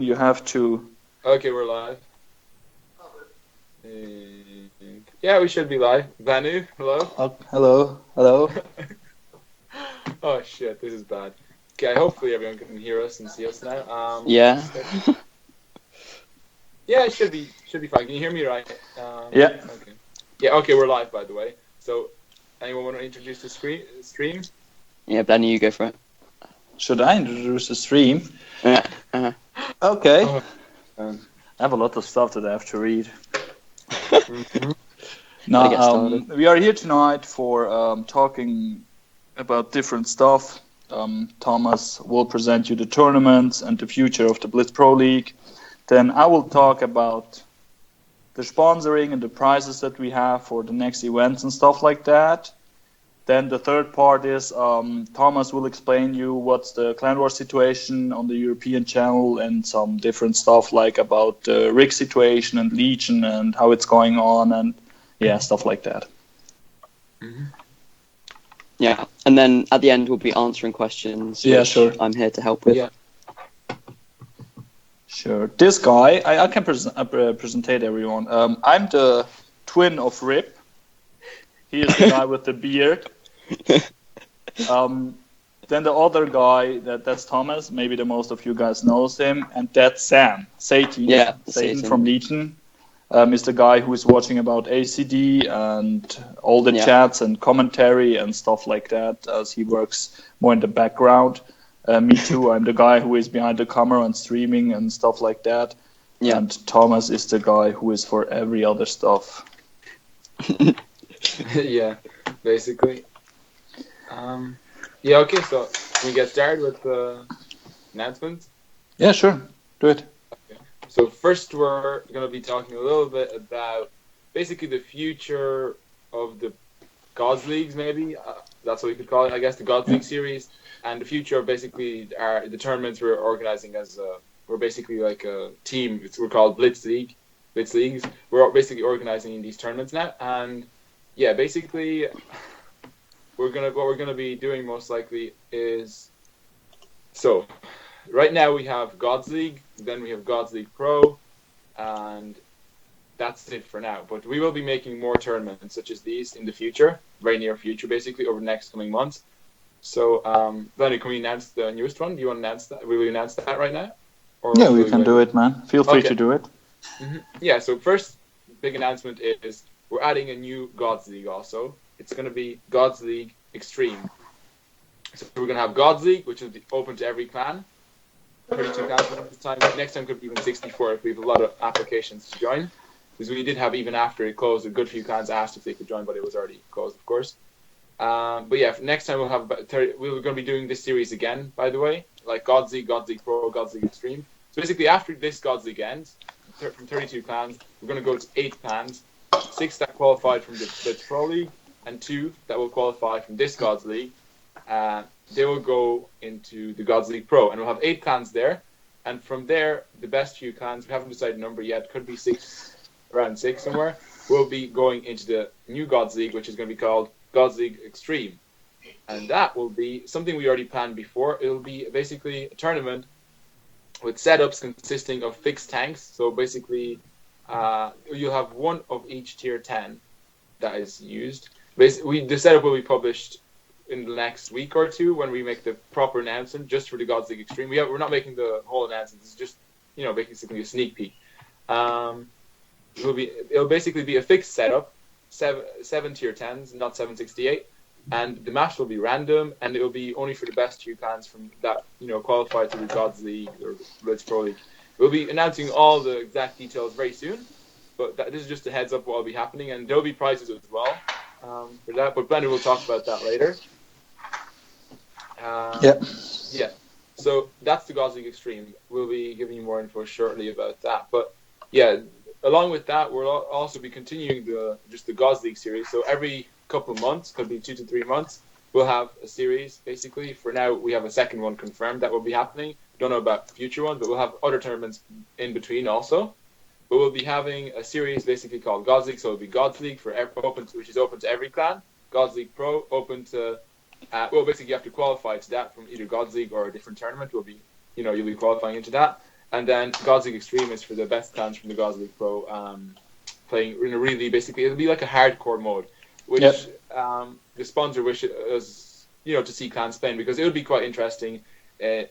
You have to. Okay, we're live. Yeah, we should be live. Vanu, hello. Oh, hello. Oh shit, this is bad. Okay, hopefully everyone can hear us and see us now. Yeah. Yeah, it should be fine. Can you hear me right? Yeah. Okay. Yeah. Okay, we're live, by the way. So, anyone want to introduce the stream? Yeah, Danny, you go for it. Should I introduce the stream? Yeah. Uh-huh. Okay. Oh. I have a lot of stuff that I have to read. Mm-hmm. Now, we are here tonight for talking about different stuff. Thomas will present you the tournaments and the future of the Blitz Pro League. Then I will talk about the sponsoring and the prizes that we have for the next events and stuff like that. Then the third part is Thomas will explain you what's the Clan War situation on the European channel and some different stuff like about the rig situation and Legion and how it's going on and stuff like that. Mm-hmm. Yeah, and then at the end we'll be answering questions. Yeah, sure. I'm here to help with. Yeah. Sure. This guy, I can presentate everyone. I'm the twin of Rip. He is the guy with the beard. Then the other guy, that's Thomas. Maybe the most of you guys knows him. And that's Sam, Satan. Yeah, Satan from Legion. Is the guy who is watching about ACD and all the chats and commentary and stuff like that as he works more in the background. Me too. I'm the guy who is behind the camera and streaming and stuff like that. Yeah. And Thomas is the guy who is for every other stuff. Yeah, basically. Yeah, okay, so can we get started with the announcements? Yeah, sure. Do it. Okay. So first we're going to be talking a little bit about basically the future of the Gods Leagues, maybe. That's what we could call it, I guess, the Gods League series. And the future of basically the tournaments we're organizing we're basically like a team. We're called Blitz Leagues. We're basically organizing these tournaments now. And yeah, basically what we're gonna be doing most likely is, so right now we have Gods League, then we have Gods League Pro, and that's it for now. But we will be making more tournaments such as these in the future, very near future, basically over the next coming months. So, Lenny, can we announce the newest one? Do you want to announce that? Will we announce that right now? Or yeah, we can do it, man. Feel free to do it. Mm-hmm. Yeah, so first big announcement is we're adding a new Gods League also. It's going to be Gods League Extreme. So we're going to have Gods League, which will be open to every clan. 32 clans at this time. Next time could be even 64 if we have a lot of applications to join. Because we did have, even after it closed, a good few clans asked if they could join, but it was already closed, of course. But yeah, next time we'll have about 30. We're going to be doing this series again, by the way, like Gods League Pro, Gods League Extreme. So basically, after this Gods League ends, from 32 clans, we're going to go to 8 clans, 6 that qualified from the Blitz Pro League, and 2 that will qualify from this Gods League. They will go into the Gods League Pro, and we'll have 8 clans there. And from there, the best few clans, we haven't decided a number yet, could be 6, around 6 somewhere, will be going into the new Gods League, which is going to be called Gods League Extreme. And that will be something we already planned before. It will be basically a tournament with setups consisting of fixed tanks. So basically, you'll have one of each tier 10 that is used. The setup will be published in the next week or two when we make the proper announcement just for the Gods League Extreme. We're not making the whole announcement. It's just, basically a sneak peek. It'll basically be a fixed setup. 7 tier 10s, not 768, and the match will be random, and it will be only for the best 2 clans from that qualify to the Gods League or Blitz Pro League. We'll be announcing all the exact details very soon, but this is just a heads up what will be happening, and there'll be prizes as well for that. But Brendan will talk about that later. Yeah. So that's the Gods League Extreme. We'll be giving you more info shortly about that. But yeah. Along with that, we'll also be continuing the Gods League series. So every couple of months, could be 2 to 3 months, we'll have a series, basically. For now, we have a second one confirmed that will be happening. Don't know about the future one, but we'll have other tournaments in between also. But we'll be having a series basically called Gods League. So it'll be Gods League which is open to every clan. Gods League Pro, open to... basically you have to qualify to that from either Gods League or a different tournament. You'll be qualifying into that. And then Gods League Extreme is for the best clans from the Gods League Pro, playing in a really, basically, it'll be like a hardcore mode, which the sponsor wishes, to see clans playing, because it would be quite interesting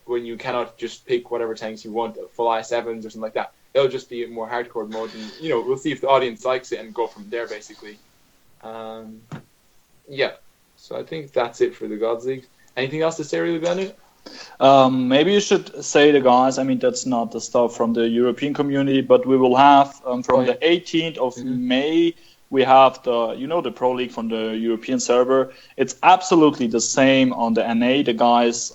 when you cannot just pick whatever tanks you want, full I7s or something like that. It'll just be a more hardcore mode, and, we'll see if the audience likes it and go from there, basically. So I think that's it for the Gods League. Anything else to say really about it? Maybe you should say the guys. I mean, that's not the stuff from the European community, but we will have from the 18th of May. We have the Pro League from the European server. It's absolutely the same on the NA. The guys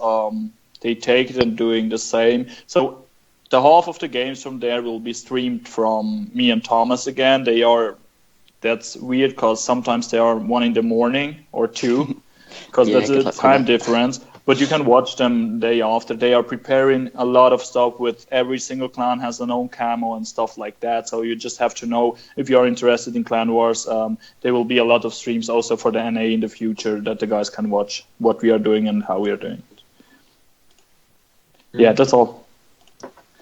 they take it and doing the same. So the half of the games from there will be streamed from me and Thomas again. That's weird because sometimes they are 1 in the morning or 2 because there's a time difference. But you can watch them day after. They are preparing a lot of stuff with every single clan has their own camo and stuff like that. So you just have to know if you are interested in Clan Wars. There will be a lot of streams also for the NA in the future that the guys can watch what we are doing and how we are doing it. Yeah, that's all.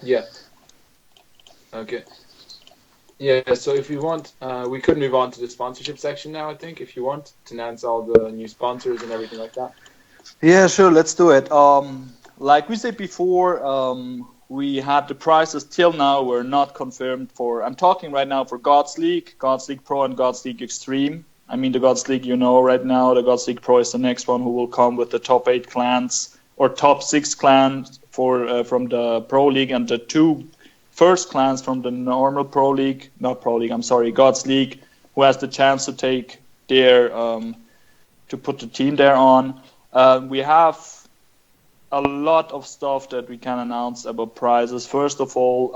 Yeah. Okay. Yeah, so if you want, we could move on to the sponsorship section now, I think, if you want, to announce all the new sponsors and everything like that. Yeah, sure, let's do it. Like we said before, we had the prices till now were not confirmed for, I'm talking right now for Gods League Pro and Gods League Extreme. I mean, the Gods League, right now, the Gods League Pro is the next one who will come with the top 8 clans or top 6 clans from the Pro League, and the 2 first clans from the normal Gods League, who has the chance to take their, to put the team there on. We have a lot of stuff that we can announce about prizes. First of all,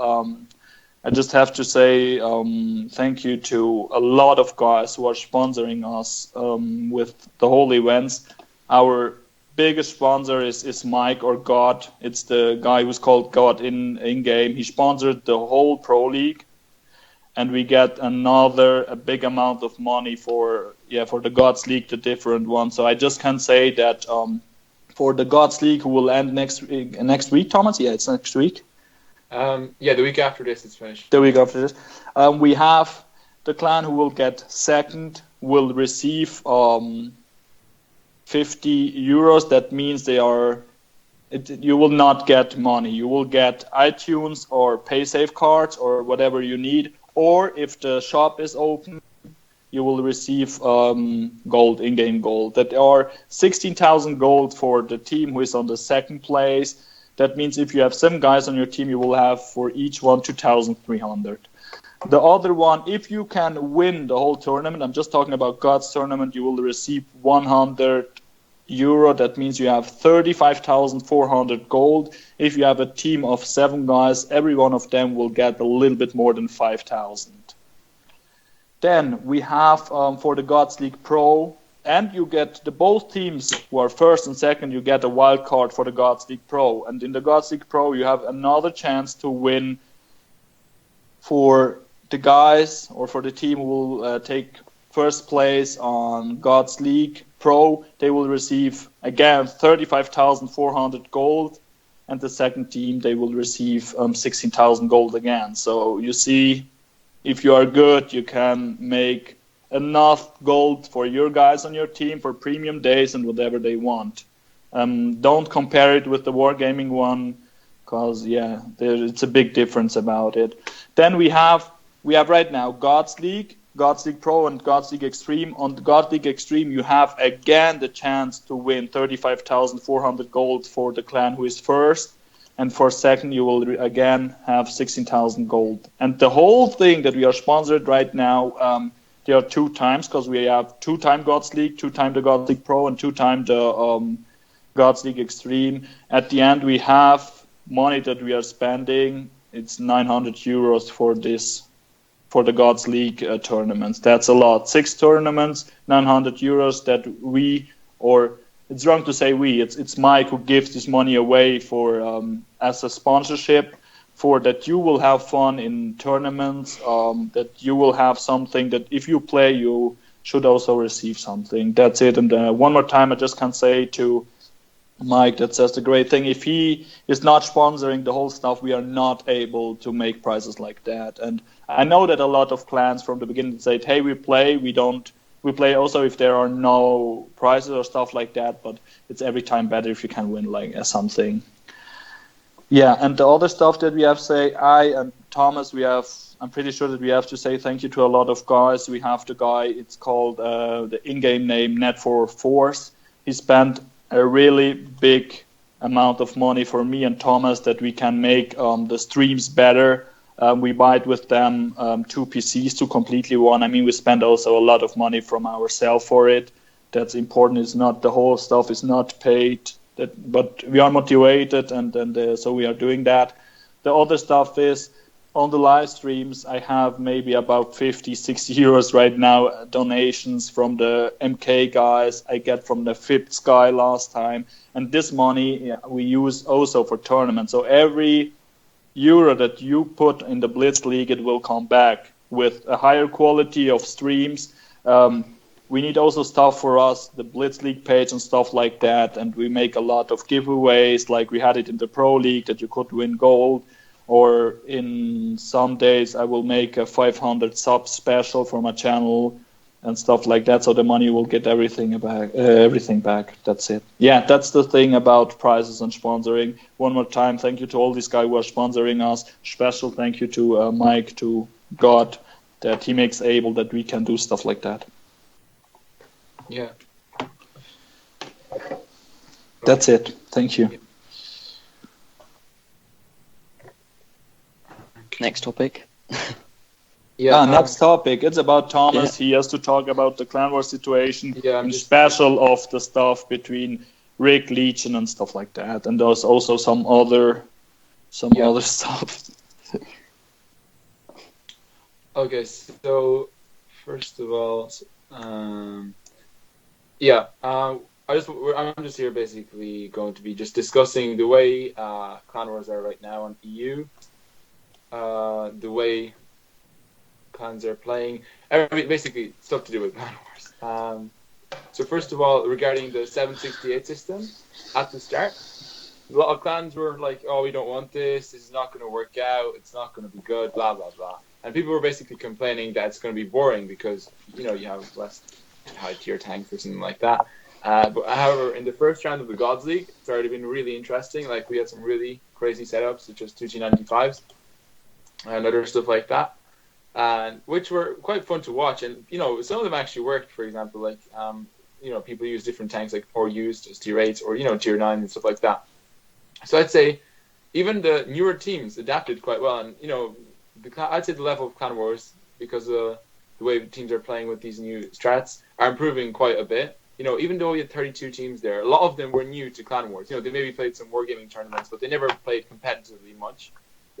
I just have to say thank you to a lot of guys who are sponsoring us with the whole events. Our biggest sponsor is Mike or God. It's the guy who's called God in game. He sponsored the whole Pro League, and we get a big amount of money for the Gods League, the different one. So I just can say that for the Gods League, who will end next week, Thomas? Yeah, it's next week. The week after this it's finished. The week after this. We have the clan who will get second will receive 50 euros. That means you will not get money. You will get iTunes or PaySafe cards or whatever you need. Or if the shop is open, you will receive gold, in-game gold. That are 16,000 gold for the team who is on the second place. That means if you have 7 guys on your team, you will have for each one 2,300. The other one, if you can win the whole tournament, I'm just talking about God's tournament, you will receive 100 euro. That means you have 35,400 gold. If you have a team of 7 guys, every one of them will get a little bit more than 5,000. Then we have for the Gods League Pro, and you get both teams who are first and second, you get a wild card for the Gods League Pro. And in the Gods League Pro, you have another chance to win for the guys or for the team who will take first place on Gods League Pro. They will receive, again, 35,400 gold. And the second team, they will receive 16,000 gold again. So you see, if you are good, you can make enough gold for your guys on your team for premium days and whatever they want. Don't compare it with the Wargaming one, because it's a big difference about it. Then we have right now Gods League Pro and Gods League Extreme. On the Gods League Extreme, you have again the chance to win 35,400 gold for the clan who is first, and for second you will again have 16,000 gold. And the whole thing that we are sponsored right now, there are 2 times, because we have 2-time Gods League, 2-time the Gods League Pro, and 2-time the Gods League Extreme. At the end, we have money that we are spending. It's 900 euros for the Gods League tournaments. That's a lot. 6 tournaments, 900 euros that it's wrong to say it's Mike who gives this money away for as a sponsorship, for that you will have fun in tournaments, that you will have something that if you play, you should also receive something. That's it. And one more time, I just can say to Mike that says the great thing. If he is not sponsoring the whole stuff, we are not able to make prizes like that. And I know that a lot of clans from the beginning said, "Hey, we play. We play also if there are no prizes or stuff like that. But it's every time better if you can win like something." Yeah, and the other stuff that we have to say, I and Thomas, I'm pretty sure that we have to say thank you to a lot of guys. We have the guy, it's called the in-game name Net4Force. He spent a really big amount of money for me and Thomas that we can make the streams better. We buy with them 2 PCs to completely one. I mean, we spend also a lot of money from ourselves for it. That's important. It's not the whole stuff is not paid, but we are motivated, and so we are doing that. The other stuff is on the live streams, I have maybe about 50, 60 euros right now donations from the MK guys. I get from the FIPS guy last time. And this money we use also for tournaments. So every euro that you put in the Blitz League, it will come back with a higher quality of streams. We need also stuff for us, the Blitz League page and stuff like that. And we make a lot of giveaways, like we had it in the Pro League that you could win gold. Or in some days, I will make a 500 sub special for my channel and stuff like that. So the money will get everything back. That's it. Yeah, that's the thing about prizes and sponsoring. One more time, thank you to all these guys who are sponsoring us. Special thank you to Mike, to God, that he makes able that we can do stuff like that. Yeah. That's it. Thank you. Next topic. Next topic. It's about Thomas. Yeah. He has to talk about the Clan War situation and special of the stuff between Rig, Legion, and stuff like that. And there's also some other stuff. Okay, so first of all, I'm just here basically going to be just discussing the way Clan Wars are right now on EU. The way clans are playing, basically stuff to do with Clan Wars. So first of all, regarding the 768 system, at the start, a lot of clans were like, "Oh, we don't want this. This is not going to work out. It's not going to be good. Blah blah blah." And people were basically complaining that it's going to be boring because you have less high tier tanks or something like that. But however, in the first round of the Gods League, it's already been really interesting. Like we had some really crazy setups, such as 2T95s. And other stuff like that, and which were quite fun to watch. And some of them actually worked. For example, like people use different tanks like or used as tier 8s or tier 9 and stuff like that. So I'd say even the newer teams adapted quite well. And I'd say the level of Clan Wars, because of the way teams are playing with these new strats, are improving quite a bit. Even though we had 32 teams there, a lot of them were new to Clan Wars. They maybe played some wargaming tournaments, but they never played competitively much.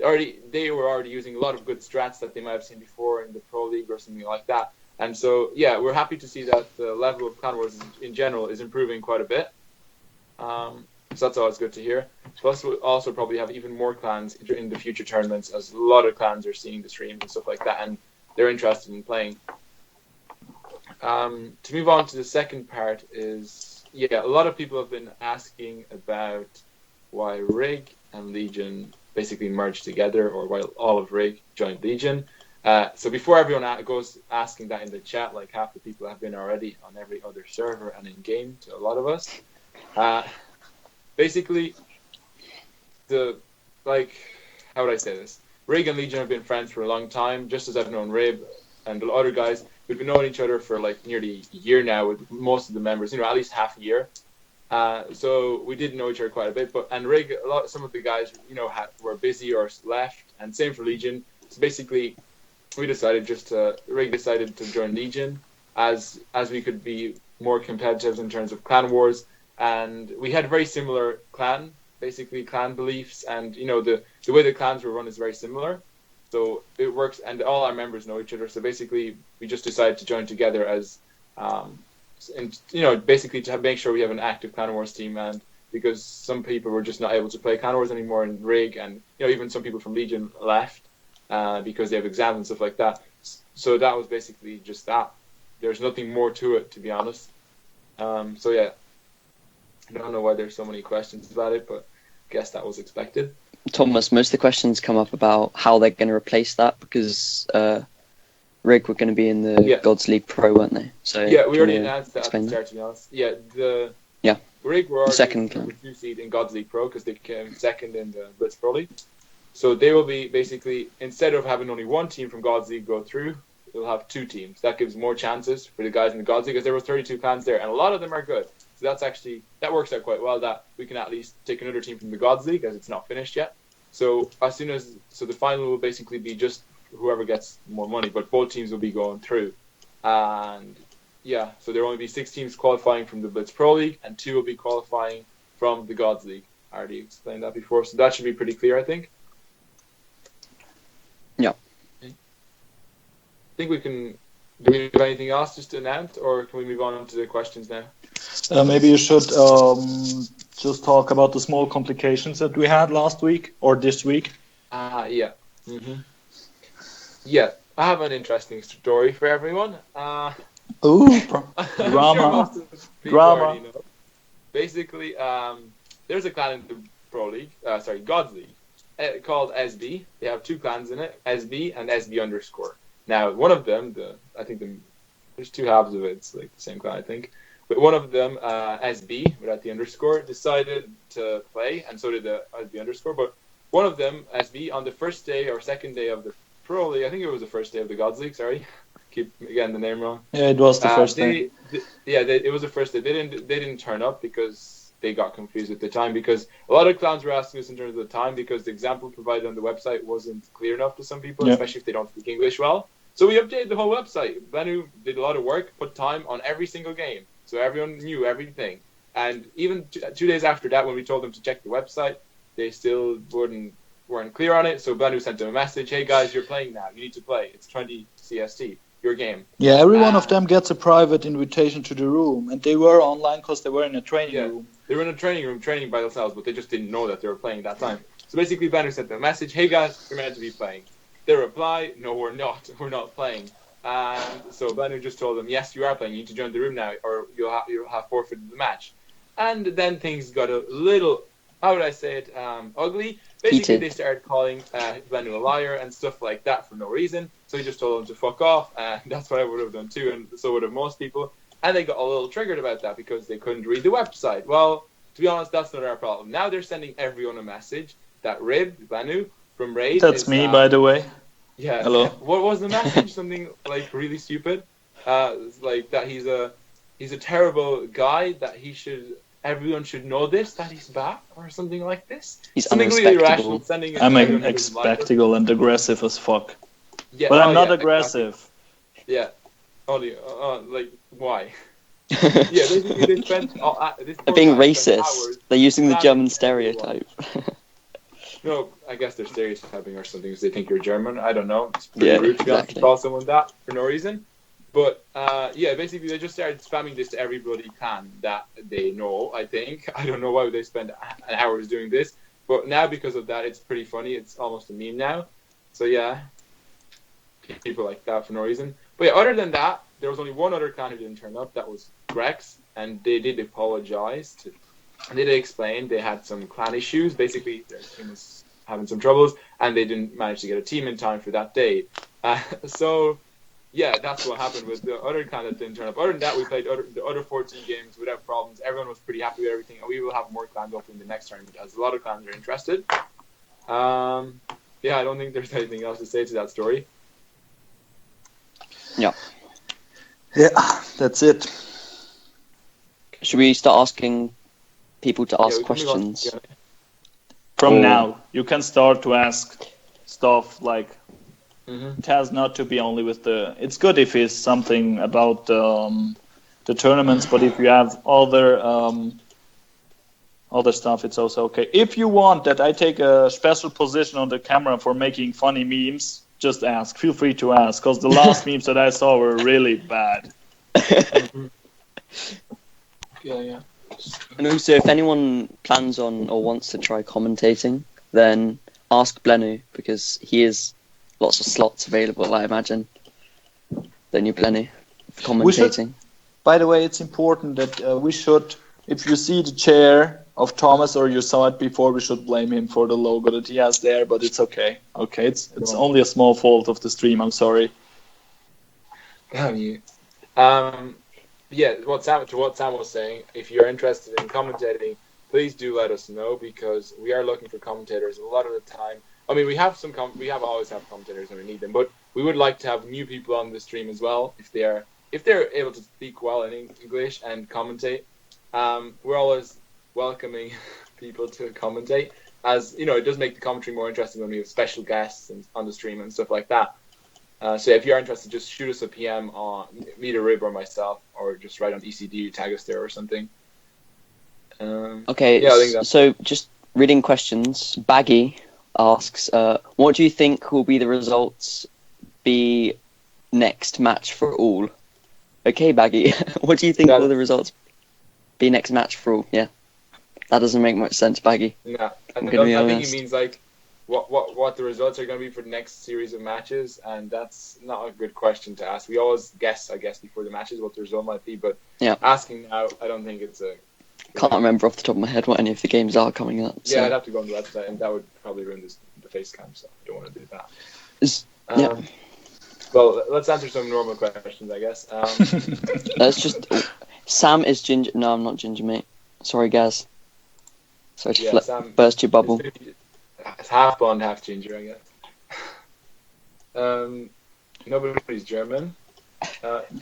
They were already using a lot of good strats that they might have seen before in the Pro League or something like that. And so, we're happy to see that the level of Clan Wars in general is improving quite a bit. So that's always good to hear. Plus, we'll also probably have even more clans in the future tournaments, as a lot of clans are seeing the streams and stuff like that, and they're interested in playing. To move on to the second part is, a lot of people have been asking about why Rig and Legion basically merged together, or while all of Rig joined Legion. So before everyone goes asking that in the chat, like half the people have been already on every other server and in game to a lot of us. Basically, how would I say this? Rig and Legion have been friends for a long time, just as I've known Rib and the other guys. We've been knowing each other for like nearly a year now with most of the members, at least half a year. So we did know each other quite a bit, and Rig, some of the guys, were busy or left, and same for Legion. So basically, Rig decided to join Legion as we could be more competitive in terms of Clan Wars, and we had very similar clan beliefs, and the way the clans were run is very similar, so it works, and all our members know each other. So basically, we just decided to join together as. And basically to make sure we have an active Clan Wars team, and because some people were just not able to play Clan Wars anymore in Rig, and even some people from Legion left because they have exams and stuff like that. So that was basically just that. There's nothing more to it, to be honest. I don't know why there's so many questions about it, but I guess that was expected. Thomas, most of the questions come up about how they're going to replace that because Rig were going to be in the Gods League Pro, weren't they? So yeah, we already announced that at the start, to be honest. Yeah, Rig were the second the 2 seed in Gods League Pro because they came second in the Blitz Pro League. So they will be basically, instead of having only one team from Gods League go through, they'll have 2 teams. That gives more chances for the guys in the Gods League because there were 32 clans there, and a lot of them are good. So that works out quite well that we can at least take another team from the Gods League as it's not finished yet. So the final will basically be just whoever gets more money, but both teams will be going through. And yeah, so there will only be 6 teams qualifying from the Blitz Pro League, and 2 will be qualifying from the Gods League. I already explained that before, so that should be pretty clear, I think. Yeah. I think we can. Do we have anything else just to announce, or can we move on to the questions now? Maybe you should just talk about the small complications that we had last week or this week. Yeah. Mm-hmm. Yeah, I have an interesting story for everyone. Drama. Drama. Basically, there's a clan in the Pro League, Gods League, called SB. They have 2 clans in it, SB and SB_. Now, one of them, there's 2 halves of it. It's like the same clan, I think. But one of them, SB, without the underscore, decided to play, and so did the SB_. But one of them, SB, on the first day or second day of the Pro League, I think it was the first day of the Gods League, sorry. Keep getting the name wrong. Yeah, it was the first day. It was the first day. They didn't turn up because they got confused at the time, because a lot of clans were asking us in terms of the time because the example provided on the website wasn't clear enough to some people, especially if they don't speak English well. So we updated the whole website. Banu did a lot of work, put time on every single game, so everyone knew everything. And even 2 days after that, when we told them to check the website, they still weren't clear on it. So Banu sent them a message: "Hey guys, you're playing now. You need to play. It's 20 CST. Your game." Yeah, every one of them gets a private invitation to the room, and they were online because they were in a training room. They were in a training room training by themselves, but they just didn't know that they were playing that time. So basically, Banu sent them a message: "Hey guys, you're meant to be playing." They reply: "No, we're not. We're not playing." And so Banu just told them, "Yes, you are playing. You need to join the room now, or you'll have forfeited the match." And then things got a little, how would I say it, ugly. Basically, they started calling Banu a liar and stuff like that for no reason. So he just told them to fuck off, and that's what I would have done too, and so would have most people. And they got a little triggered about that because they couldn't read the website. Well, to be honest, that's not our problem. Now they're sending everyone a message that Banu from Raid. That's me, by the way. Yeah. Hello. What was the message? Something like really stupid, like that he's a terrible guy. That everyone should know this, that he's back, or something like this. He's something really irrational. I'm expectable and aggressive as fuck. Yeah, but I'm not aggressive. Exactly. Yeah. Only, like, why? Yeah, basically they spent... They're being racist. They're using the German stereotype. No, I guess they're stereotyping or something because they think you're German. I don't know. It's pretty rude to call someone that for no reason. But, basically they just started spamming this to everybody that they know, I think. I don't know why they spend hours doing this. But now because of that, it's pretty funny. It's almost a meme now. So, yeah. People like that for no reason. But yeah, other than that, there was only one other clan who didn't turn up. That was Grex. And they did apologize. And they did explain they had some clan issues. Basically, their team was having some troubles. And they didn't manage to get a team in time for that day. Yeah, that's what happened with the other clan that didn't turn up. Other than that, we played the other 14 games without problems. Everyone was pretty happy with everything, and we will have more clans open in the next tournament as a lot of clans are interested. I don't think there's anything else to say to that story. Yeah. Yeah, that's it. Should we start asking people to ask questions? From now, you can start to ask stuff like... It has not to be only with it's good if it's something about the tournaments, but if you have other stuff, it's also okay. If you want that I take a special position on the camera for making funny memes, just ask. Feel free to ask, because the last memes that I saw were really bad. Yeah. And also, if anyone plans on or wants to try commentating, then ask Blenu, because he is... lots of slots available, I imagine. The new Blenny for commentating. By the way, it's important that we should if you see the chair of Thomas or you saw it before, we should blame him for the logo that he has there, but it's okay. Okay, it's only a small fault of the stream, I'm sorry. Damn you. Yeah, what Sam was saying, if you're interested in commentating, please do let us know, because we are looking for commentators a lot of the time. I mean, we always have commentators when we need them, but we would like to have new people on the stream as well, if they're able to speak well in English and commentate. We're always welcoming people to commentate, as you know, it does make the commentary more interesting when we have special guests on the stream and stuff like that. So if you're interested, just shoot us a PM on Meter Rib or myself, or just write on ECD, tag us there or something. Okay, yeah, so just reading questions. Baggy asks, what do you think will be the results be next match for all? Okay, Baggy, what do you think will the results be next match for all? Yeah, that doesn't make much sense, Baggy. Yeah, I think he means like what the results are going to be for the next series of matches, and that's not a good question to ask. We always guess, I guess, before the matches what the result might be, but asking now, I don't think it's a... Can't remember off the top of my head what any of the games are coming up. So. Yeah, I'd have to go on the website, and that would probably ruin the FaceCam, so I don't want to do that. Well, let's answer some normal questions, I guess. Let's just... Sam is ginger... No, I'm not ginger, mate. Sorry, Gaz. Sorry to burst your bubble. It's half blonde, half ginger, I guess. Nobody's German.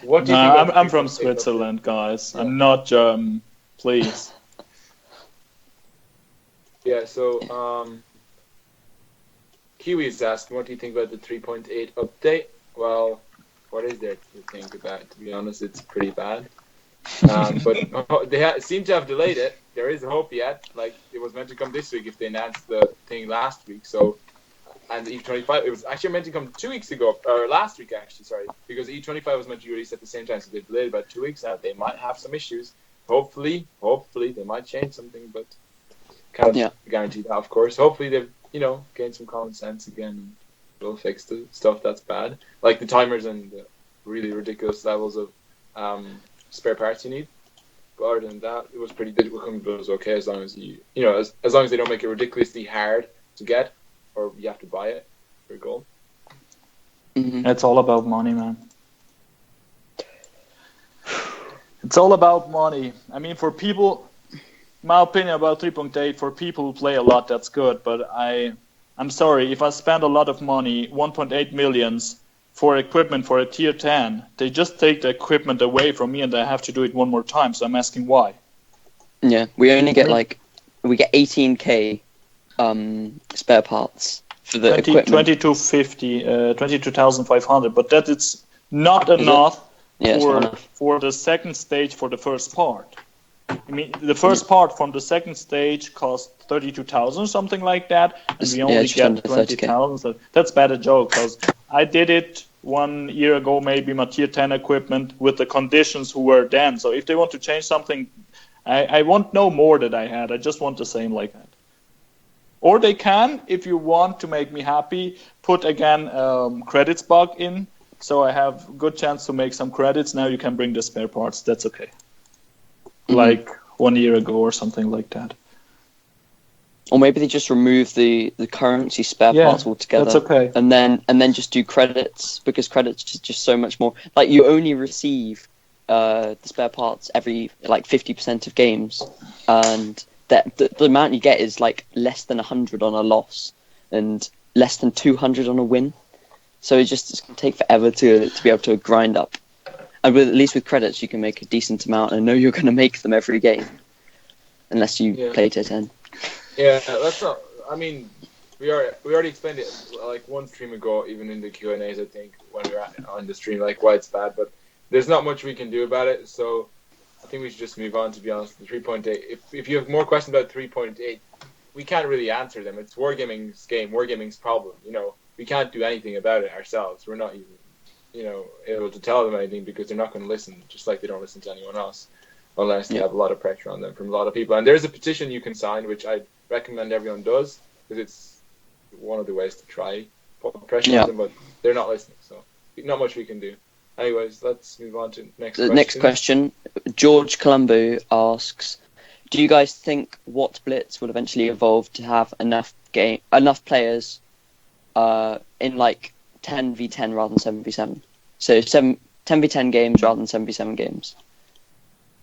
What do you think? I'm from Switzerland, guys. Yeah. I'm not German. Please. Yeah. So, Kiwi is asking, what do you think about the 3.8 update? Well, what is there to think about? To be honest, it's pretty bad. But they seem to have delayed it. There is hope yet. Like, it was meant to come this week if they announced the thing last week. So, and E25, it was actually meant to come 2 weeks ago, or last week actually, sorry, because E25 was meant to be released at the same time, so they delayed about 2 weeks. Now they might have some issues. Hopefully they might change something, but can't guarantee that, of course. Hopefully they've, gained some common sense again and will fix the stuff that's bad, like the timers and the really ridiculous levels of spare parts you need. But other than that, it was pretty difficult. It was okay as long as as long as they don't make it ridiculously hard to get, or you have to buy it for a goal. Mm-hmm. It's all about money, man. It's all about money. I mean, for people, my opinion about 3.8, for people who play a lot, that's good. But I'm sorry, if I spend a lot of money, 1.8 millions, for equipment for a tier 10, they just take the equipment away from me and I have to do it one more time. So I'm asking why. Yeah, we only get we get 18k spare parts for the equipment. 22,500, but that is not enough for the second stage for the first part. I mean, the first part from the second stage cost 32,000, something like that, and we only get 20,000. So that's bad a joke, because I did it 1 year ago, maybe my tier 10 equipment with the conditions who were then. So if they want to change something, I want no more that I had. I just want the same like that. Or they can, if you want to make me happy, put again credits bug in, so I have good chance to make some credits. Now you can bring the spare parts. That's okay. Like 1 year ago or something like that. Or maybe they just remove the currency spare parts altogether. That's okay. And then just do credits, because credits is just so much more. Like, you only receive the spare parts every 50% of games, and the amount you get is like less than 100 on a loss and less than 200 on a win. So it's going to take forever to be able to grind up. And at least with credits, you can make a decent amount and know you're going to make them every game, unless you play tier 10. Yeah, that's not. I mean, we already explained it like one stream ago, even in the Q&As, I think, when we were on the stream, like why it's bad. But there's not much we can do about it, so I think we should just move on. To be honest, the 3.8. If you have more questions about 3.8, we can't really answer them. It's Wargaming's game, Wargaming's problem. We can't do anything about it ourselves. We're not even able to tell them anything, because they're not going to listen, just like they don't listen to anyone else, unless they have a lot of pressure on them from a lot of people. And there's a petition you can sign, which I recommend everyone does, because it's one of the ways to try put pressure on them, but they're not listening, so not much we can do. Anyways, let's move on to next question. Next question. George Colombo asks, do you guys think what Blitz will eventually evolve to have enough players in like 10v10 rather than 7v7? So 10v10 games rather than 7v7 games.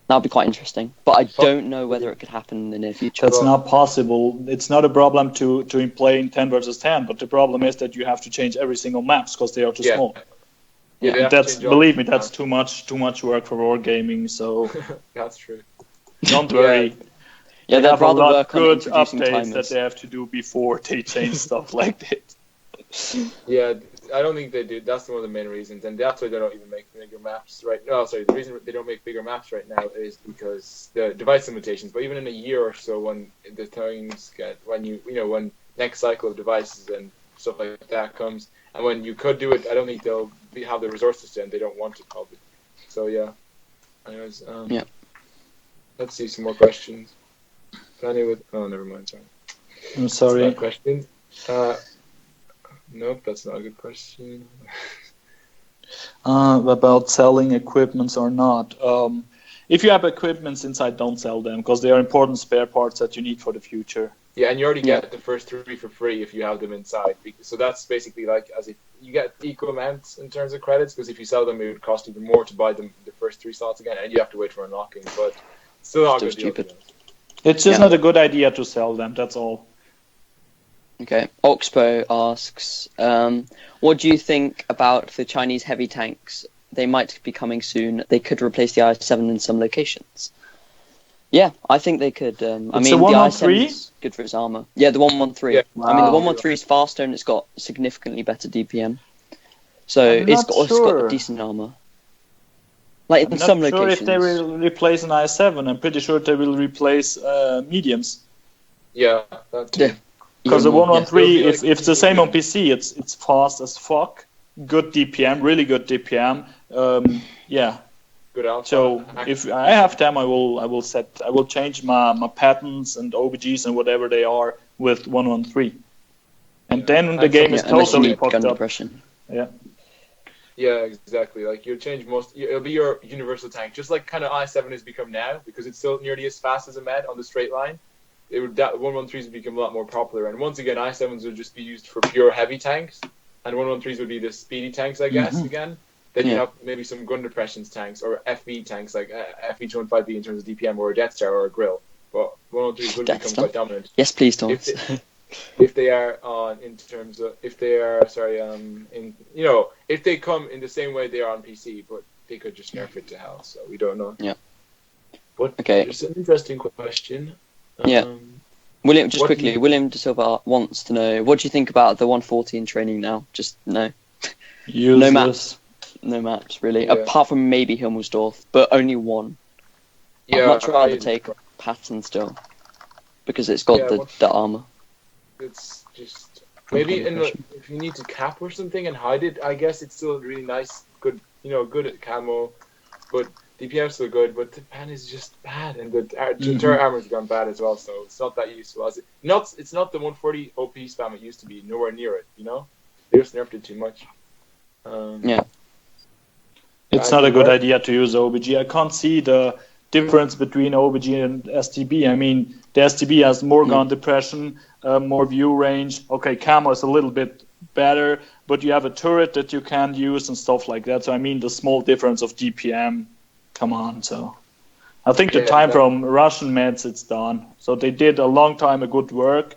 That'll be quite interesting. But I don't know whether it could happen in the near future. That's not possible. It's not a problem to play in 10 versus 10, but the problem is that you have to change every single maps because they are too small. Yeah, and that's, believe me, that's too much work for wargaming. So that's true. Don't worry. Yeah, they have a lot of good updates timers that they have to do before they change stuff like this. Yeah, I don't think they do. That's one of the main reasons, and that's why they don't even make bigger maps right now. Sorry, the reason they don't make bigger maps right now is because the device limitations. But even in a year or so, when the things get, when next cycle of devices and stuff like that comes, and when you could do it, I don't think they'll have the resources to, and they don't want to probably. So yeah. Anyways, yeah. Let's see some more questions. Oh, never mind. Sorry. I'm sorry. Questions. Nope, that's not a good question. About selling equipments or not. If you have equipments inside, don't sell them because they are important spare parts that you need for the future. Yeah, and you already get the first 3 for free if you have them inside. So that's basically like as if you get equal amounts in terms of credits, because if you sell them, it would cost even more to buy them the first 3 slots again, and you have to wait for unlocking. But still not good stupid. deal. It's just not a good idea to sell them. That's all. Okay. Oxpo asks, what do you think about the Chinese heavy tanks? They might be coming soon. They could replace the IS-7 in some locations. Yeah, I think they could. I mean, the IS-7 is good for its armor. Yeah, the 113. Yeah. Wow. I mean, the 113 is faster and it's got significantly better DPM. So it's got decent armor. Like in some locations. I'm not sure if they will replace an IS-7. I'm pretty sure they will replace mediums. Yeah, that's true. Because the 113, if it's the same on PC, it's fast as fuck, good DPM, really good DPM. Yeah. Good alpha. So if I have them, I will change my patterns and OBGs and whatever they are with 113, and then the game is totally fucked up. Depression. Yeah. Yeah, exactly. Like you'll change it'll be your universal tank, just like kind of IS-7 has become now, because it's still nearly as fast as a med on the straight line. 113s would become a lot more popular, and once again, IS-7s would just be used for pure heavy tanks, and 113s would be the speedy tanks, I guess. Again, then you have maybe some gun depressions tanks or FV tanks like FV-215B in terms of DPM, or a Death Star or a Grill. But 113s would become quite dominant. Yes, please, Thomas. If they are if they come in the same way they are on PC, but they could just nerf it to hell. So we don't know. Yeah. But okay. It's an interesting question. William De Silva wants to know, what do you think about the 140 in training now? Just no maps, really. Yeah. Apart from maybe Himmelsdorf, but only one. Yeah, I'd much rather take Patton still, because it's got the armor. It's just maybe if you need to cap or something and hide it, I guess it's still really nice, good at camo, but DPM is still good, but the pen is just bad, and the turret armor's gone bad as well, so it's not that useful. It's not the 140 OP spam it used to be, nowhere near it, They just nerfed it too much. It's not a good idea to use OBG. I can't see the difference between OBG and STB. I mean, the STB has more gun depression, more view range. Okay, camo is a little bit better, but you have a turret that you can use and stuff like that. So, I mean, the small difference of DPM, come on. So, I think the time from Russian meds, it's done. So, they did a long time a good work.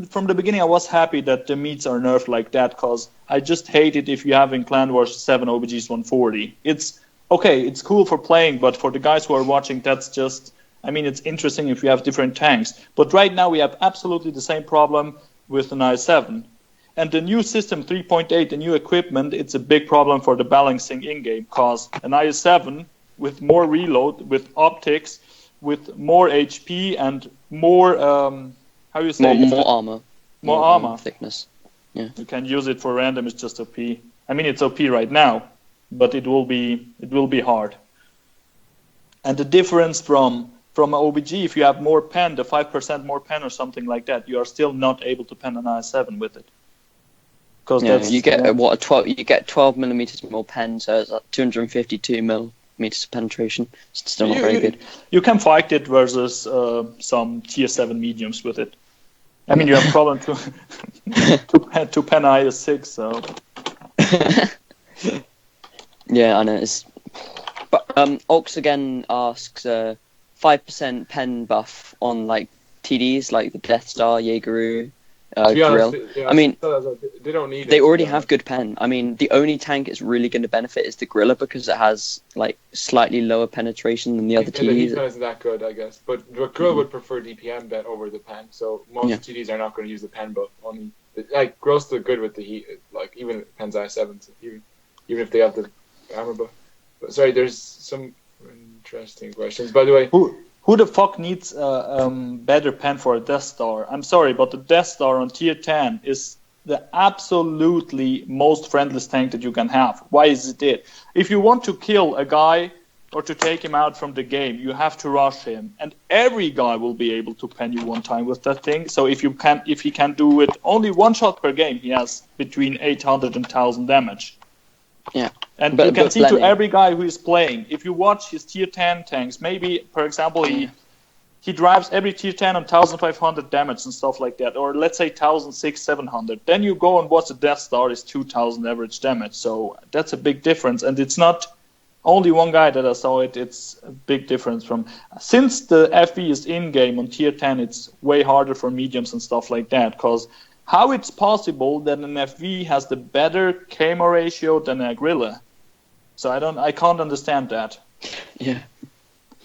From the beginning, I was happy that the meats are nerfed like that, because I just hate it if you have in Clan Wars 7 OBGs 140. It's okay, it's cool for playing, but for the guys who are watching, that's just, I mean, it's interesting if you have different tanks. But right now we have absolutely the same problem with an IS-7. And the new system 3.8, the new equipment, it's a big problem for the balancing in-game, because an IS-7 with more reload, with optics, with more HP and more, more armor. More armor. Thickness. Yeah. You can use it for random, it's just OP. I mean, it's OP right now, but it will be hard. And the difference from OBG, if you have more pen, the 5% more pen or something like that, you are still not able to pen an IS-7 with it. Because you get 12 millimeters more pen, so it's like 252 meters of penetration. It's still not very good. You can fight it versus some tier 7 mediums with it. I mean, you have problem to pen IS6, so... Yeah, I know. But Ox again asks 5% pen buff on like TDs, like the Death Star, Jaegeru, Grill. Yeah, I mean, they don't need. They already have good pen. I mean, the only tank it's really going to benefit is the Gorilla because it has like slightly lower penetration than the other The heat TDs. pen isn't that good, I guess. But Grill would prefer DPM bet over the pen, so most TDs are not going to use the pen buff. Only like Grill's still good with the heat, like even pen's i7, so even if they have the armor buff. But, sorry, there's some interesting questions. By the way, who the fuck needs better pen for a Death Star? I'm sorry, but the Death Star on tier 10 is the absolutely most friendless tank that you can have. Why is it? If you want to kill a guy or to take him out from the game, you have to rush him, and every guy will be able to pen you one time with that thing. So if he can do it only one shot per game, he has between 800 and 1000 damage. Yeah. And you can see to every guy who is playing, if you watch his tier 10 tanks, maybe, for example, he drives every tier 10 on 1500 damage and stuff like that, or let's say 1600, 700. Then you go and watch the Death Star is 2000 average damage. So that's a big difference. And it's not only one guy that I saw it, it's a big difference from... Since the FV is in-game on tier 10, it's way harder for mediums and stuff like that, because... How it's possible that an FV has the better camo ratio than a Gorilla? So I can't understand that. Yeah.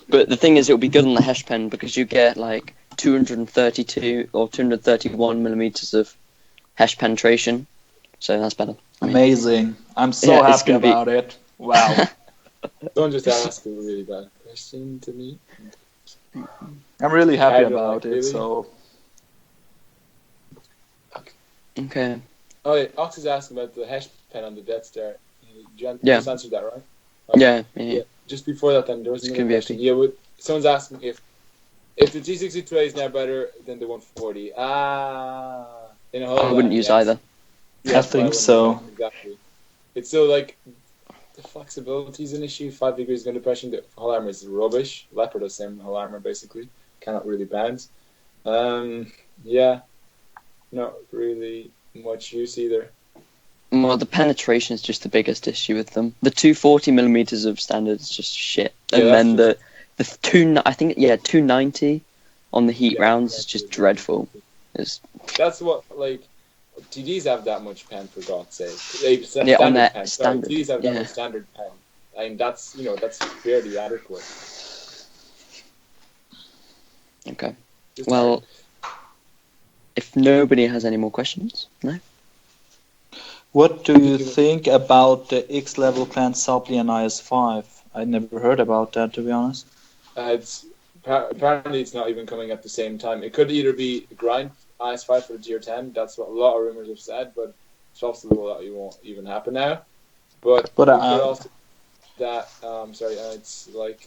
But the thing is, it'll be good on the Hesh pen because you get like 232 or 231 millimeters of Hesh penetration. So that's better. Amazing. I'm so happy about it. Wow. Don't just ask a really bad question to me. I'm really happy about it, so... Okay. Oh, yeah. Ox is asking about the Hesh pen on the Death Star. You just answered that, right? Okay. Yeah. Just before that, then there was another question. Yeah, someone's asking if the G62A is now better than the 140. In a whole I wouldn't use either. I think so. Exactly. It's still like the flexibility is an issue. 5 degrees gun depression. The hull armor is rubbish. Leopard has the same hull armor basically. Cannot really bounce. Yeah. Not really much use either. Well, the penetration is just the biggest issue with them. The 240 millimeters of standard is just shit, and then the 290 on the heat rounds is just dreadful. That's what TDs have that much pen for God's sake. On their pen. Standard. TDs have that much standard pen. I mean that's fairly adequate. Okay. Well. If nobody has any more questions, no? What do you think about the X-level clan Supply and IS5? I never heard about that, to be honest. Apparently it's not even coming at the same time. It could either be Grind IS5 for the tier 10. That's what a lot of rumors have said, but it's possible that it won't even happen now. But also that it's like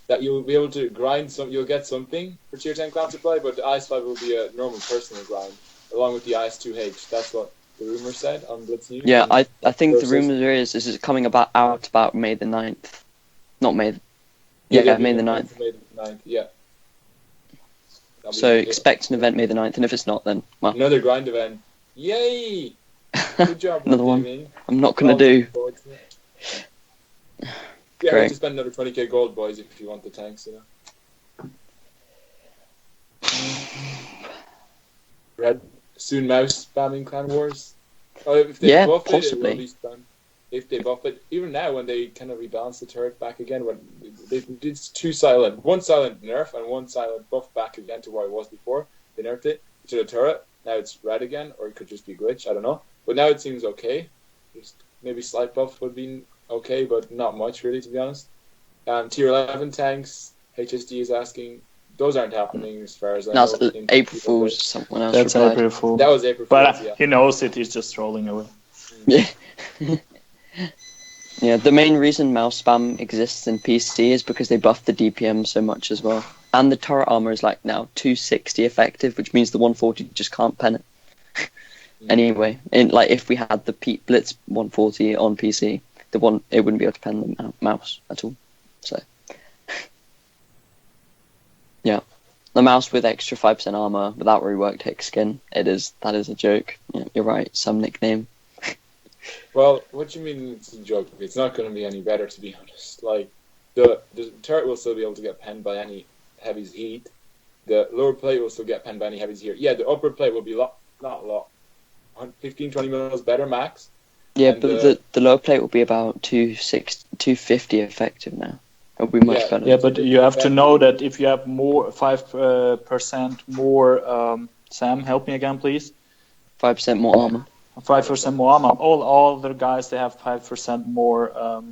that you'll be able to grind you'll get something for tier 10 clan supply, but the IS5 will be a normal personal grind along with the IS2H. That's what the rumor said on Blitz News. Yeah, I think the rumor is it's coming about May the 9th. Not May. May the 9th. May the 9th, yeah. So expect an event May the 9th, and if it's not, then well. Another grind event. Yay! Good job. Another one. I'm not gonna do. Yeah, we'll just spend another 20k gold, boys, if you want the tanks, Red soon mouse spamming Clan Wars. Oh, if they buff possibly. It will be spam. If they buff it, even now when they kind of rebalance the turret back again, when they did one silent nerf and one silent buff back again to where it was before. They nerfed it to the turret. Now it's red again, or it could just be glitch. I don't know. But now it seems okay. Just maybe slight buff would be okay, but not much really, to be honest. Tier 11 tanks, HSD is asking. Those aren't happening as far as I know. That's April Fool's. Someone else That's replied. April Fool. That was April Fool's, But he knows it. He's just trolling away. Yeah. Yeah, the main reason mouse spam exists in PC is because they buffed the DPM so much as well. And the turret armor is like now 260 effective, which means the 140 just can't pen it. Anyway, if we had the Pete Blitz 140 on PC, it wouldn't be able to pen the mouse at all. So yeah, the mouse with extra 5% armor without reworked hick skin. That is a joke. Yeah, you're right. Some nickname. Well, what do you mean it's a joke? It's not going to be any better, to be honest. Like, the turret will still be able to get penned by any heavy's heat. The lower plate will still get penned by any heavy's heat. Yeah, the upper plate will be not a lot. 15, 20 mils better max. Yeah, and but the lower plate will be about 250 effective now. It'll be much better. Yeah, but you have to know that if you have more 5% more, Sam, help me again, please. 5% more armor. 5% more armor. All other guys, they have 5% more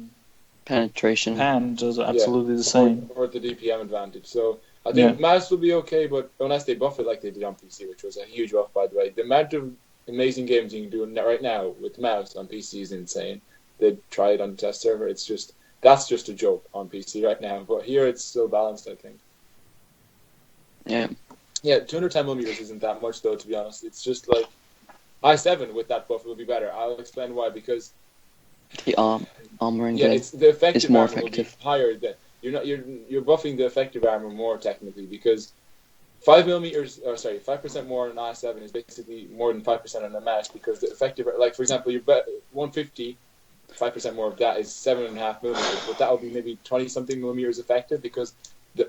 penetration. Pen, just absolutely the same. Or the DPM advantage. So I think mouse will be okay, but unless they buff it like they did on PC, which was a huge buff, by the way. The amount of amazing games you can do right now with mouse on PC is insane. They try it on the test server. That's just a joke on PC right now. But here it's still balanced, I think. Yeah. Yeah, 210mm isn't that much, though, to be honest. It's just like i7 with that buff will be better. I'll explain why, because the armoring. Yeah, it's the effective is more armor effective. Will be higher. You're buffing the effective armor more technically, because 5% more on i7 is basically more than 5% on the mouse, because the effective, like for example, your 150, 5% more of that is 7.5 millimeters, but that will be maybe 20 something millimeters effective because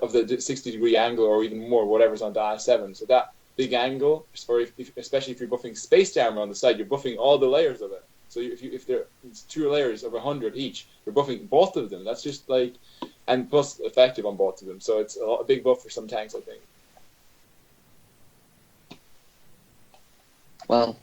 of the 60-degree angle or even more, whatever's on the i7. So that big angle, especially if you're buffing spaced armor on the side, you're buffing all the layers of it. So if it's 2 layers of 100 each, you're buffing both of them. That's just like, and plus effective on both of them. So it's a big buff for some tanks, I think. Well,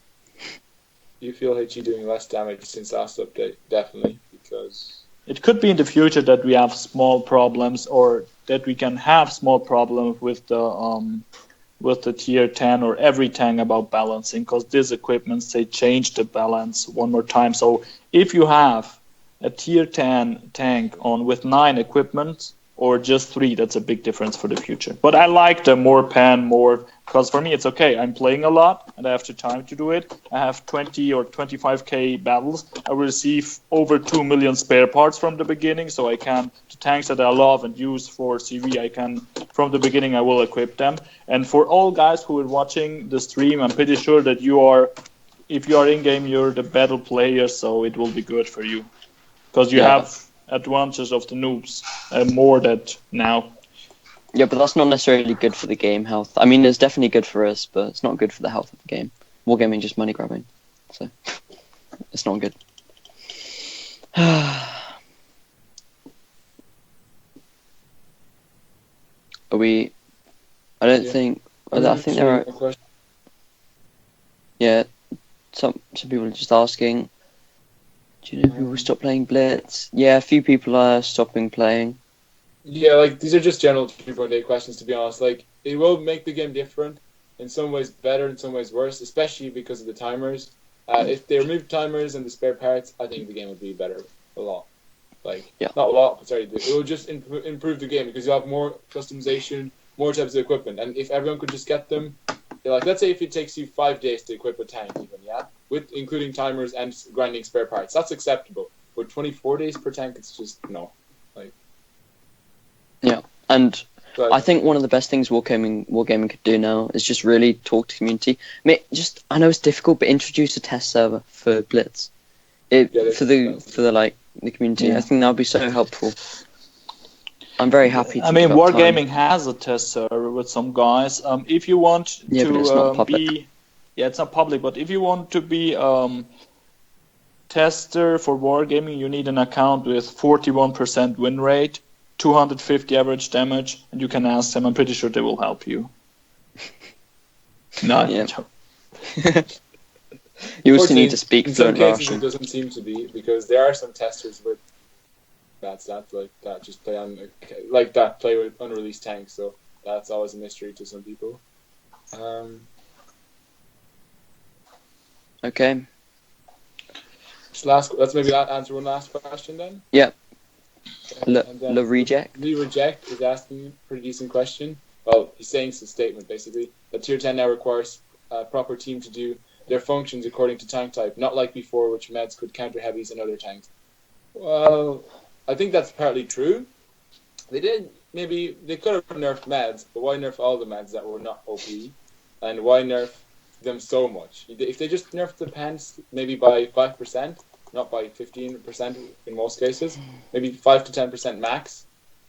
Do you feel HE doing less damage since last update? Definitely, because it could be in the future that we have small problems, or that we can have small problems with the tier 10 or every tank about balancing, because these equipments, they change the balance one more time. So if you have a tier 10 tank on with 9 equipment or just 3, that's a big difference for the future. But I like the more pen, more, because for me it's okay. I'm playing a lot and I have the time to do it. I have 20 or 25k battles. I will receive over 2 million spare parts from the beginning, so I can, the tanks that I love and use for CV, I can, from the beginning I will equip them. And for all guys who are watching the stream, I'm pretty sure that if you are in-game, you're the better player, so it will be good for you. Because you have advantages of the noobs more that now. Yeah, but that's not necessarily good for the game health. I mean, it's definitely good for us, but it's not good for the health of the game. Wargaming is just money grabbing, so it's not good. Are we? I don't think. I think there are. Yeah, some people are just asking. Do you know people stop playing Blitz? Yeah, a few people are stopping playing. Yeah, like these are just general 3.8 questions, to be honest. Like, it will make the game different, in some ways better, in some ways worse, especially because of the timers. If they remove timers and the spare parts, I think the game would be better a lot. Like, not a lot, but sorry, it will just improve the game because you have more customization, more types of equipment, and if everyone could just get them, like, let's say if it takes you 5 days to equip a tank, even, with including timers and grinding spare parts, that's acceptable. But 24 days per tank, it's just no. Like, yeah, and I think one of the best things Wargaming could do now is just really talk to the community. I know it's difficult, but introduce a test server for Blitz. For the community. Yeah. I think that would be so helpful. I'm very happy. I mean, Wargaming has a test server with some guys. If you want to it's not public. It's not public, but if you want to be tester for Wargaming, you need an account with 41% win rate, 250 average damage, and you can ask them. I'm pretty sure they will help you. No, you also need to speak fluent Russian. In some cases, it doesn't seem to be, because there are some testers with bad stats like that just play with unreleased tanks. So that's always a mystery to some people. Okay. Let's maybe answer one last question then. Yeah. The Reject. The Reject is asking a pretty decent question. Well, he's saying it's a statement basically that Tier 10 now requires a proper team to do their functions according to tank type, not like before, which meds could counter heavies and other tanks. Well, I think that's partly true. They could have nerfed meds, but why nerf all the meds that were not OP? And why nerf them so much? If they just nerfed the pants maybe by 5%, not by 15% in most cases, maybe 5 to 10% max,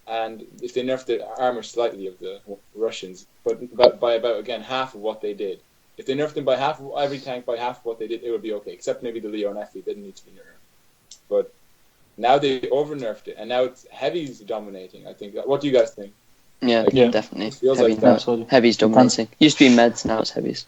and if they nerfed the armor slightly of the Russians, but by about, again, half of what they did. If they nerfed them by half, every tank by half of what they did, it would be okay, except maybe the Leo and Effie didn't need to be nerfed. But now they over-nerfed it, and now it's Heavy's dominating, I think. What do you guys think? Yeah, definitely. It feels Heavy, like that. Absolutely. Heavy's dominating. Used to be meds, now it's heavies.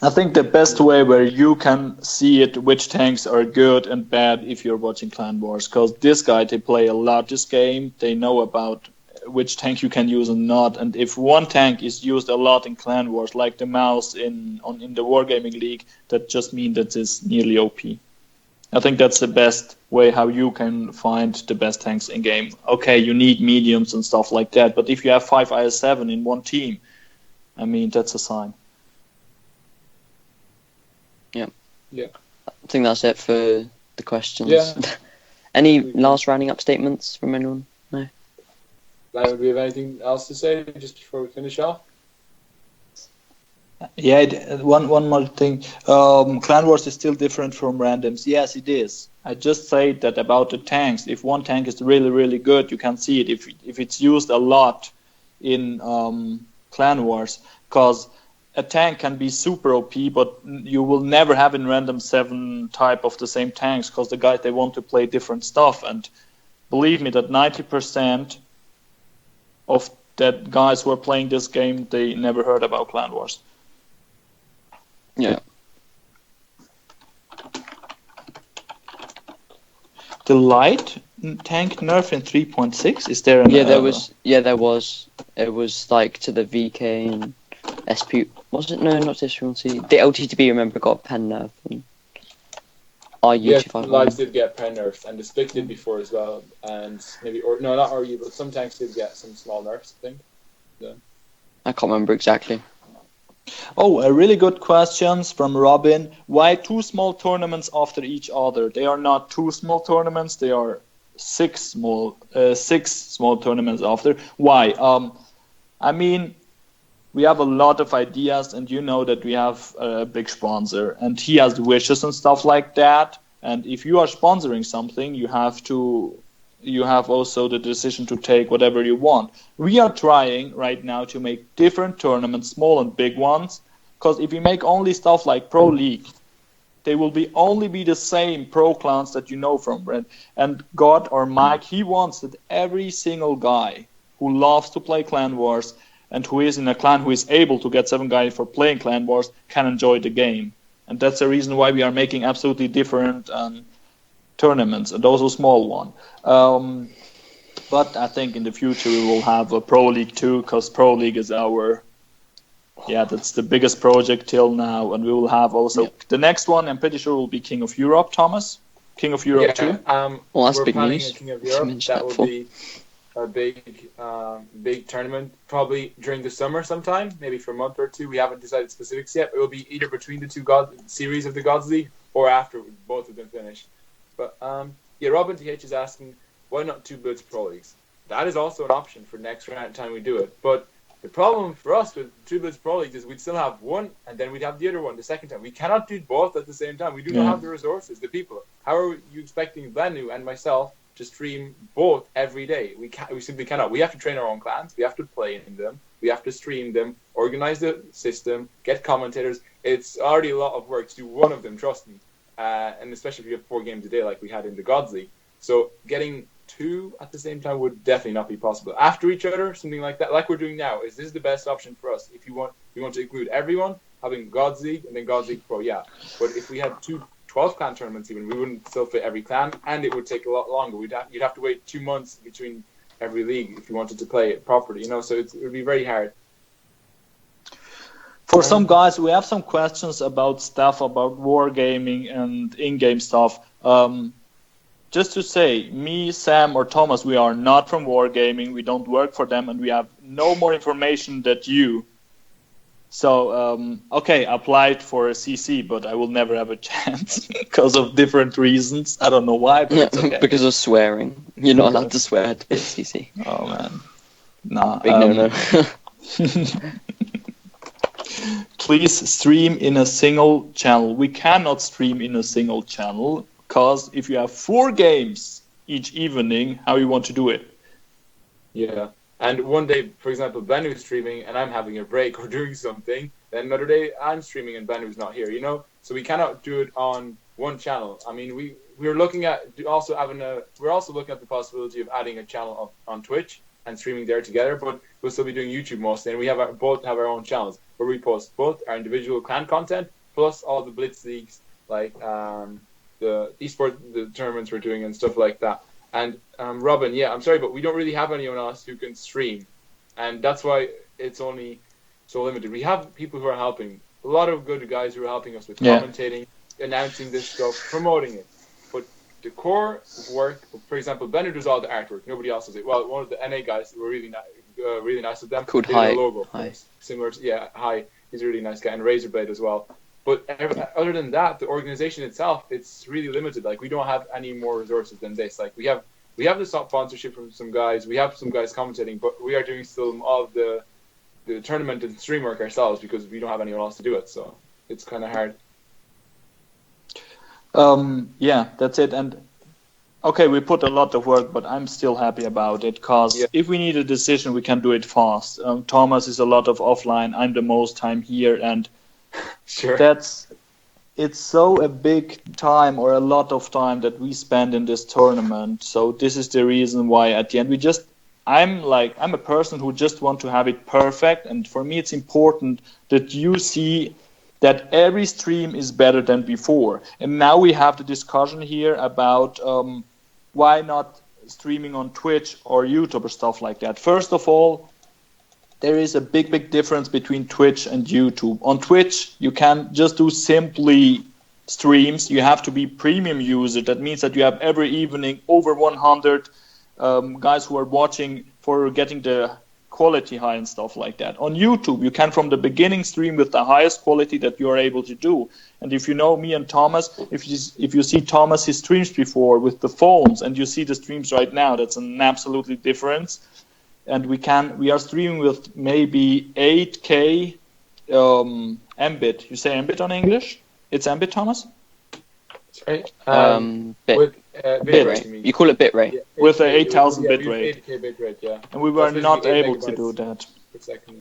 I think the best way where you can see it, which tanks are good and bad if you're watching Clan Wars, because this guy, they play a lot this game, they know about which tank you can use and not, and if one tank is used a lot in Clan Wars, like the mouse in the Wargaming League, that just means that it's nearly OP. I think that's the best way how you can find the best tanks in game. Okay, you need mediums and stuff like that, but if you have 5 IS-7 in one team, I mean, that's a sign. Yeah. I think that's it for the questions. Yeah. Any last rounding up statements from anyone? No? Do we have anything else to say just before we finish off? Yeah, one more thing. Clan Wars is still different from randoms. Yes, it is. I just said that about the tanks. If one tank is really, really good, you can see it. If it's used a lot in Clan Wars, because a tank can be super OP, but you will never have in random 7 type of the same tanks, because the guys, they want to play different stuff. And believe me that 90% of that guys who are playing this game, they never heard about Clan Wars. Yeah. The light tank nerf in 3.6, is there? There was. It was like to the VK and SP. Was it? No, not SP1C. The LTTB, remember, got a pen nerf. And RU251. Lives did get pen nerfs, and the Spic did before as well, and not RU, but some tanks did get some small nerfs, I think. Yeah. I can't remember exactly. Oh, a really good questions from Robin. Why 2 small tournaments after each other? They are not 2 small tournaments. They are 6 small tournaments after. Why? I mean, we have a lot of ideas, and you know that we have a big sponsor, and he has wishes and stuff like that. And if you are sponsoring something, you have also the decision to take whatever you want. We are trying right now to make different tournaments, small and big ones, because if you make only stuff like Pro League, they will only be the same pro clans that you know from Brent. And God or Mike, he wants that every single guy who loves to play Clan Wars and who is in a clan who is able to get 7 guys for playing Clan Wars can enjoy the game. And that's the reason why we are making absolutely different tournaments, and also small one. But I think in the future we will have a Pro League too, because Pro League is that's the biggest project till now, and we will have also the next one. I'm pretty sure will be King of Europe, Thomas. King of Europe too. Well, that's we're big planning news. a King of Europe. That will be a big tournament, probably during the summer sometime, maybe for a month or 2. We haven't decided specifics yet. It will be either between the 2 series of the Gods League or after both of them finish. But Robin TH is asking, why not 2 Blitz Pro Leagues? That is also an option for next time we do it. But the problem for us with 2 Blitz Pro Leagues is we'd still have one, and then we'd have the other one the second time. We cannot do both at the same time. We do not have the resources, the people. How are you expecting Blenu and myself to stream both every day? We simply cannot. We have to train our own clans. We have to play in them. We have to stream them, organize the system, get commentators. It's already a lot of work to do one of them, trust me. And especially if you have 4 games a day like we had in the Gods League. So getting 2 at the same time would definitely not be possible. After each other, something like that, like we're doing now, is this the best option for us? If you want to include everyone, having Gods League and then Gods League Pro, yeah. But if we had 2 12-clan tournaments even, we wouldn't still fit every clan, and it would take a lot longer. You'd have to wait 2 months between every league if you wanted to play it properly, so it would be very hard. For some guys, we have some questions about stuff about wargaming and in-game stuff. Just to say, me, Sam, or Thomas, we are not from wargaming. We don't work for them, and we have no more information than you. So, okay, I applied for a CC, but I will never have a chance because of different reasons. I don't know why, but it's okay. Because of swearing. You're not allowed to swear to be a CC. Oh, man. Nah. Big no-no. Please stream in a single channel. We cannot stream in a single channel because if you have 4 games each evening, how you want to do it? Yeah. And one day, for example, Benu's streaming and I'm having a break or doing something. Then another day I'm streaming and Benu's not here, So we cannot do it on one channel. I mean, we're looking at we're also looking at the possibility of adding a channel on Twitch and streaming there together, but we'll still be doing YouTube mostly. And we both have our own channels where we post both our individual clan content plus all the Blitz leagues, like the the tournaments we're doing and stuff like that. And Robin, I'm sorry, but we don't really have anyone else who can stream. And that's why it's only so limited. We have people who are helping. A lot of good guys who are helping us with commentating, announcing this stuff, promoting it. But the core work, for example, Bennett does all the artwork. Nobody else does it. Well, one of the NA guys who were really nice with them. Called Hi. Logo. Hi. Similar to, Hi. He's a really nice guy. And Razorblade as well. But other than that, the organization itself, it's really limited. Like, we don't have any more resources than this. Like, we have the sponsorship from some guys. We have some guys commentating, but we are doing still all of the tournament and stream work ourselves because we don't have anyone else to do it. So it's kind of hard. That's it. And okay, we put a lot of work, but I'm still happy about it because if we need a decision, we can do it fast. Thomas is a lot of offline. I'm the most time here, and sure. It's so a big time or a lot of time that we spend in this tournament. So this is the reason why at the end I'm a person who just want to have it perfect. And for me, it's important that you see that every stream is better than before. And now we have the discussion here about why not streaming on Twitch or YouTube or stuff like that. First of all, there is a big difference between Twitch and YouTube. On Twitch, you can just do simply streams. You have to be premium user. That means that you have every evening over 100 guys who are watching for getting the quality high and stuff like that. On YouTube, you can from the beginning stream with the highest quality that you are able to do. And if you know me and Thomas, if you see Thomas his streams before with the phones and you see the streams right now, that's an absolutely difference. And we are streaming with maybe 8K Mbit. You say Mbit on English? It's Mbit, Thomas? Sorry? Bit. With Bit rate. You call it bit rate. Yeah, with an 8,000 bit rate. 8K bit rate, yeah. And we were not able to do that.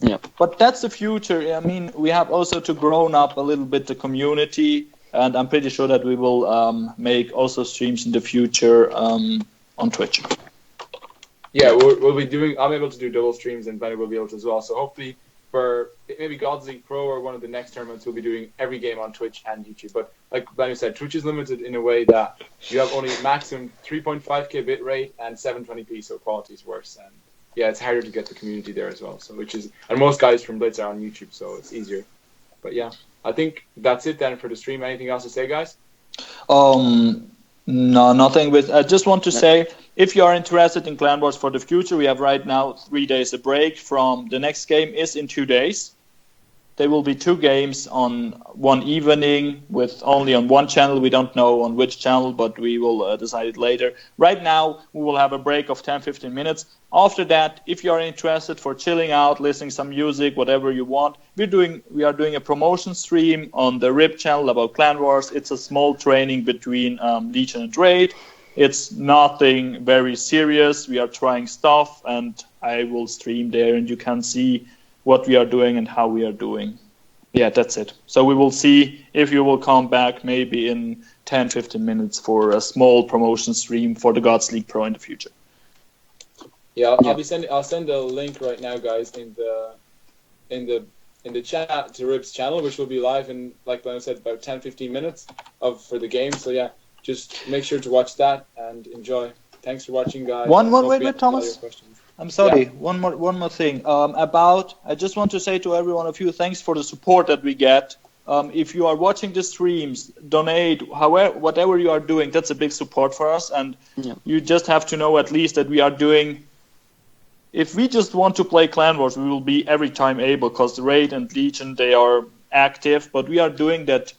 Yeah. But that's the future. I mean, we have also to grown up a little bit the community, and I'm pretty sure that we will make also streams in the future on Twitch. Yeah, we'll be doing. I'm able to do double streams, and Benny will be able to as well. So hopefully, for maybe God's League Pro or one of the next tournaments, we'll be doing every game on Twitch and YouTube. But like Benny said, Twitch is limited in a way that you have only maximum 3.5K bit rate and 720p, so quality is worse. And yeah, it's harder to get the community there as well. So and most guys from Blitz are on YouTube, so it's easier. But yeah, I think that's it then for the stream. Anything else to say, guys? No, nothing. I just want to say, if you are interested in Clan Wars for the future, we have right now 3 days a break from the next game is in 2 days. There will be 2 games on one evening with only on one channel. We don't know on which channel, but we will decide it later. Right now, we will have a break of 10-15 minutes. After that, if you are interested for chilling out, listening some music, whatever you want, we are doing a promotion stream on the RIP channel about Clan Wars. It's a small training between Legion and Raid. It's nothing very serious. We are trying stuff, and I will stream there, and you can see what we are doing and how we are doing. Yeah, that's it. So we will see if you will come back maybe in 10-15 minutes for a small promotion stream for the Gods League Pro in the future. Yeah, I'll send a link right now, guys, in the chat to Rip's channel, which will be live in, like Glenn said, about 10-15 minutes for the game. So yeah, just make sure to watch that and enjoy. Thanks for watching, guys. Wait, Thomas. I'm sorry. Yeah. One more thing. I just want to say to every one of you, thanks for the support that we get. If you are watching the streams, donate, whatever you are doing, that's a big support for us. And you just have to know at least that we are doing if we just want to play Clan Wars, we will be every time able, because the Raid and Legion, they are active, but we are doing that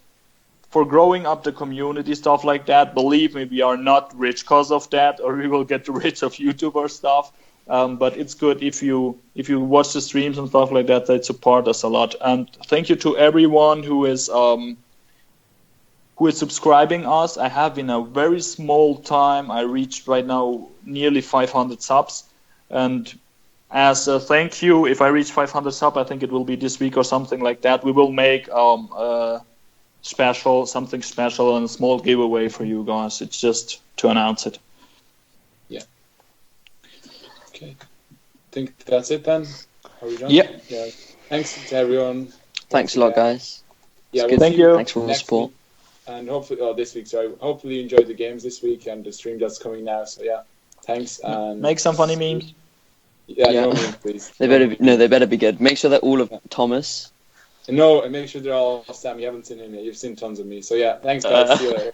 for growing up the community, stuff like that. Believe me, we are not rich because of that, or we will get rich of YouTuber stuff. But it's good if you watch the streams and stuff like that. They support us a lot. And thank you to everyone who is subscribing us. I have in a very small time. I reached right now nearly 500 subs, and as a thank you, if I reach 500 subs, I think it will be this week or something like that. We will make something special and a small giveaway for you guys. It's just to announce it. Yeah. Okay. I think that's it then. Are we done? Yeah. Thanks to everyone. Thanks a lot, guys. Yeah. Thank you. Thanks for all the support. And hopefully, this week. Sorry. Hopefully you enjoyed the games this week and the stream that's coming now. So yeah. Thanks. And make some funny memes. Yeah. No memes, please. They better be good. Make sure they're all of Thomas. No, and make sure they're all Sam. You haven't seen him yet. You've seen tons of me. So yeah, thanks guys. See you later.